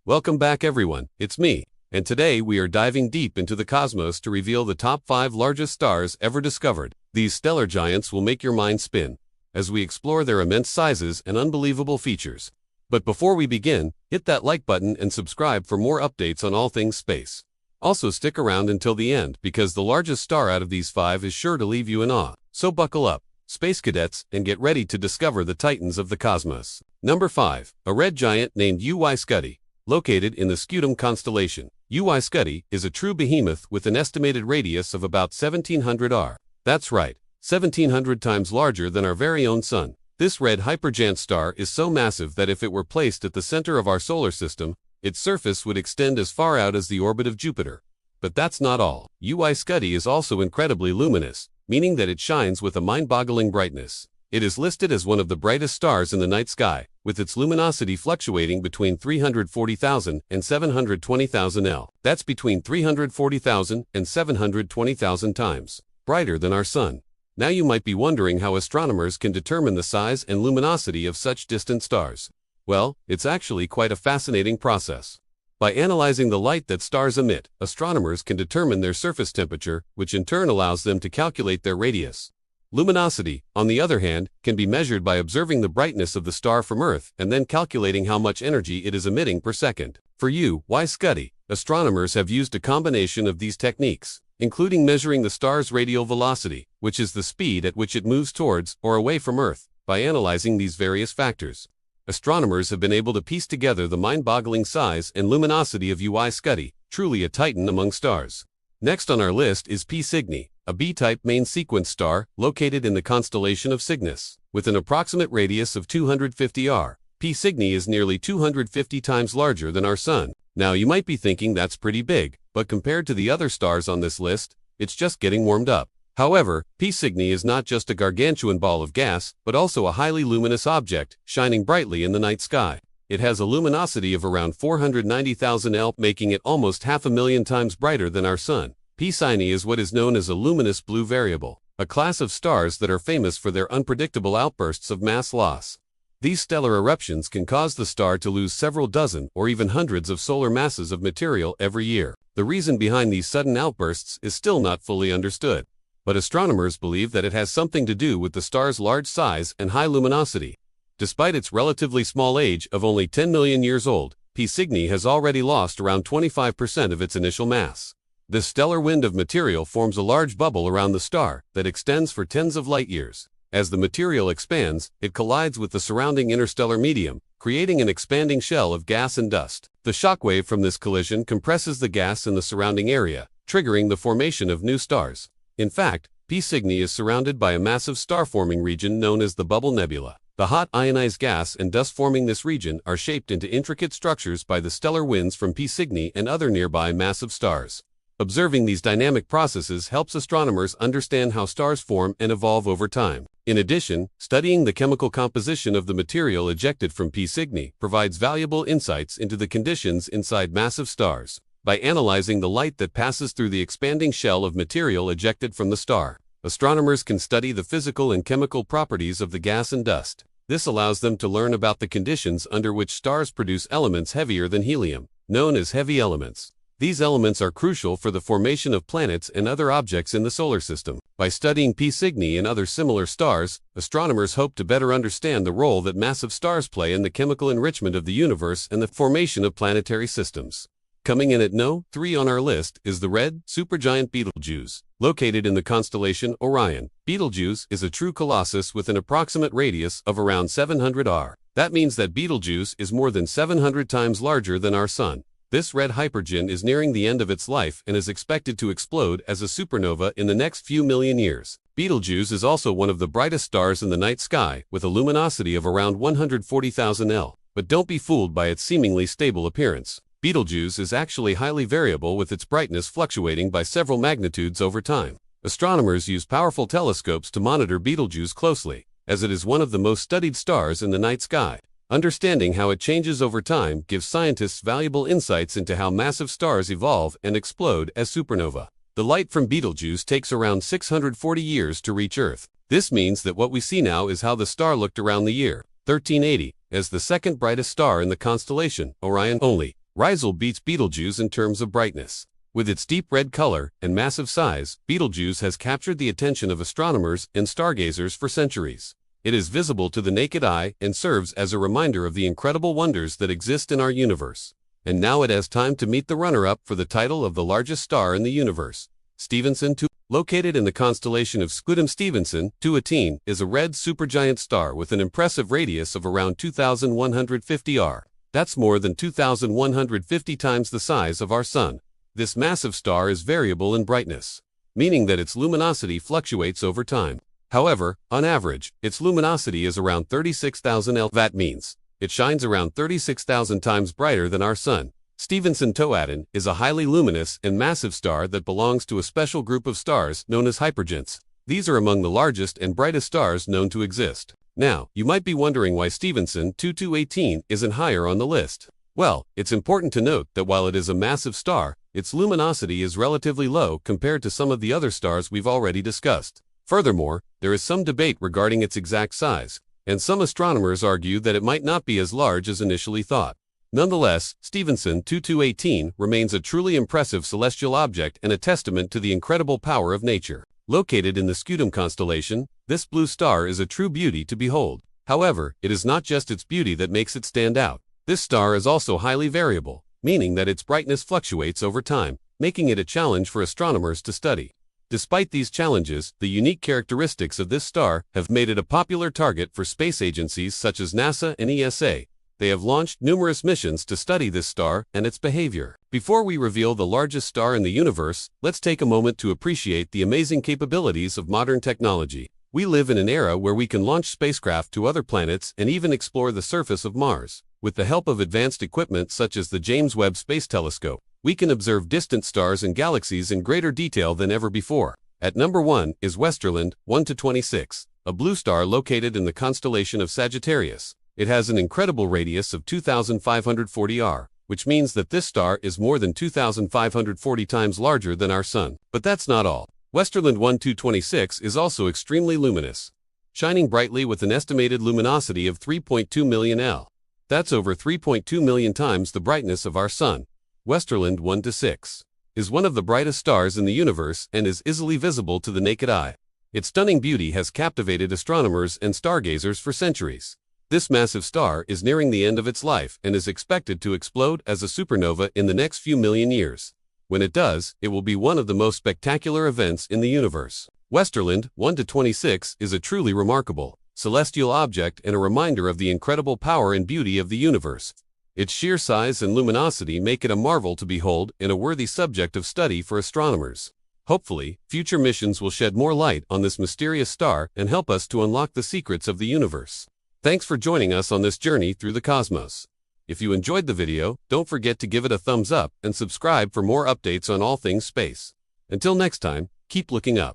Welcome back everyone, it's me, and today we are diving deep into the cosmos to reveal the top 5 largest stars ever discovered. These stellar giants will make your mind spin as we explore their immense sizes and unbelievable features. But before we begin, hit that like button and subscribe for more updates on all things space. Also stick around until the end because the largest star out of these 5 is sure to leave you in awe. So buckle up, space cadets, and get ready to discover the titans of the cosmos. Number 5. A red giant named Scuti. Located in the Scutum constellation, Scuti is a true behemoth with an estimated radius of about 1700 r. That's right, 1700 times larger than our very own Sun. This red hypergiant star is so massive that if it were placed at the center of our solar system, its surface would extend as far out as the orbit of Jupiter. But that's not all. Scuti is also incredibly luminous, meaning that it shines with a mind-boggling brightness. It is listed as one of the brightest stars in the night sky, with its luminosity fluctuating between 340,000 and 720,000 L. That's between 340,000 and 720,000 times brighter than our Sun. Now you might be wondering how astronomers can determine the size and luminosity of such distant stars. Well, it's actually quite a fascinating process. By analyzing the light that stars emit, astronomers can determine their surface temperature, which in turn allows them to calculate their radius. Luminosity, on the other hand, can be measured by observing the brightness of the star from Earth and then calculating how much energy it is emitting per second. For Scuti, astronomers have used a combination of these techniques, including measuring the star's radial velocity, which is the speed at which it moves towards or away from Earth. By analyzing these various factors, astronomers have been able to piece together the mind-boggling size and luminosity of Scuti, truly a titan among stars. Next on our list is P Cygni, a B-type main sequence star located in the constellation of Cygnus. With an approximate radius of 250 r, P Cygni is nearly 250 times larger than our Sun. Now you might be thinking that's pretty big, but compared to the other stars on this list, it's just getting warmed up. However, P Cygni is not just a gargantuan ball of gas, but also a highly luminous object, shining brightly in the night sky. It has a luminosity of around 490,000 L, making it almost 500,000 times brighter than our Sun. P Cygni is what is known as a luminous blue variable, a class of stars that are famous for their unpredictable outbursts of mass loss. These stellar eruptions can cause the star to lose several dozen or even hundreds of solar masses of material every year. The reason behind these sudden outbursts is still not fully understood, but astronomers believe that it has something to do with the star's large size and high luminosity. Despite its relatively small age of only 10 million years old, P Cygni has already lost around 25% of its initial mass. This stellar wind of material forms a large bubble around the star that extends for tens of light years. As the material expands, it collides with the surrounding interstellar medium, creating an expanding shell of gas and dust. The shockwave from this collision compresses the gas in the surrounding area, triggering the formation of new stars. In fact, P Cygni is surrounded by a massive star-forming region known as the Bubble Nebula. The hot ionized gas and dust forming this region are shaped into intricate structures by the stellar winds from P Cygni and other nearby massive stars. Observing these dynamic processes helps astronomers understand how stars form and evolve over time. In addition, studying the chemical composition of the material ejected from P Cygni provides valuable insights into the conditions inside massive stars. By analyzing the light that passes through the expanding shell of material ejected from the star, astronomers can study the physical and chemical properties of the gas and dust. This allows them to learn about the conditions under which stars produce elements heavier than helium, known as heavy elements. These elements are crucial for the formation of planets and other objects in the solar system. By studying P Cygni and other similar stars, astronomers hope to better understand the role that massive stars play in the chemical enrichment of the universe and the formation of planetary systems. Coming in at No. 3 on our list is the red supergiant Betelgeuse. Located in the constellation Orion, Betelgeuse is a true colossus with an approximate radius of around 700 r. That means that Betelgeuse is more than 700 times larger than our Sun. This red hypergiant is nearing the end of its life and is expected to explode as a supernova in the next few million years. Betelgeuse is also one of the brightest stars in the night sky, with a luminosity of around 140,000 L. But don't be fooled by its seemingly stable appearance. Betelgeuse is actually highly variable, with its brightness fluctuating by several magnitudes over time. Astronomers use powerful telescopes to monitor Betelgeuse closely, as it is one of the most studied stars in the night sky. Understanding how it changes over time gives scientists valuable insights into how massive stars evolve and explode as supernova. The light from Betelgeuse takes around 640 years to reach Earth. This means that what we see now is how the star looked around the year 1380, as the second brightest star in the constellation Orion only. Rizal beats Betelgeuse in terms of brightness. With its deep red color and massive size, Betelgeuse has captured the attention of astronomers and stargazers for centuries. It is visible to the naked eye and serves as a reminder of the incredible wonders that exist in our universe. And now it has time to meet the runner-up for the title of the largest star in the universe. Stephenson 2, located in the constellation of Scutum-Stephenson 218, is a red supergiant star with an impressive radius of around 2,150 r. That's more than 2,150 times the size of our Sun. This massive star is variable in brightness, meaning that its luminosity fluctuates over time. However, on average, its luminosity is around 36,000 L. That means it shines around 36,000 times brighter than our Sun. Stephenson 218 is a highly luminous and massive star that belongs to a special group of stars known as hypergiants. These are among the largest and brightest stars known to exist. Now, you might be wondering why Stephenson 2218 isn't higher on the list. Well, it's important to note that while it is a massive star, its luminosity is relatively low compared to some of the other stars we've already discussed. Furthermore, there is some debate regarding its exact size, and some astronomers argue that it might not be as large as initially thought. Nonetheless, Stephenson 2218 remains a truly impressive celestial object and a testament to the incredible power of nature. Located in the Scutum constellation, this blue star is a true beauty to behold. However, it is not just its beauty that makes it stand out. This star is also highly variable, meaning that its brightness fluctuates over time, making it a challenge for astronomers to study. Despite these challenges, the unique characteristics of this star have made it a popular target for space agencies such as NASA and ESA. They have launched numerous missions to study this star and its behavior. Before we reveal the largest star in the universe, let's take a moment to appreciate the amazing capabilities of modern technology. We live in an era where we can launch spacecraft to other planets and even explore the surface of Mars. With the help of advanced equipment such as the James Webb Space Telescope, we can observe distant stars and galaxies in greater detail than ever before. At number 1 is Westerland 1-26, a blue star located in the constellation of Sagittarius. It has an incredible radius of 2,540 r, which means that this star is more than 2,540 times larger than our Sun. But that's not all. Westerland 1-26 is also extremely luminous, shining brightly with an estimated luminosity of 3.2 million L. That's over 3.2 million times the brightness of our Sun. Westerland 1-6 is one of the brightest stars in the universe and is easily visible to the naked eye. Its stunning beauty has captivated astronomers and stargazers for centuries. This massive star is nearing the end of its life and is expected to explode as a supernova in the next few million years. When it does, it will be one of the most spectacular events in the universe. Westerland 1-26 is a truly remarkable celestial object and a reminder of the incredible power and beauty of the universe. Its sheer size and luminosity make it a marvel to behold and a worthy subject of study for astronomers. Hopefully, future missions will shed more light on this mysterious star and help us to unlock the secrets of the universe. Thanks for joining us on this journey through the cosmos. If you enjoyed the video, don't forget to give it a thumbs up and subscribe for more updates on all things space. Until next time, keep looking up.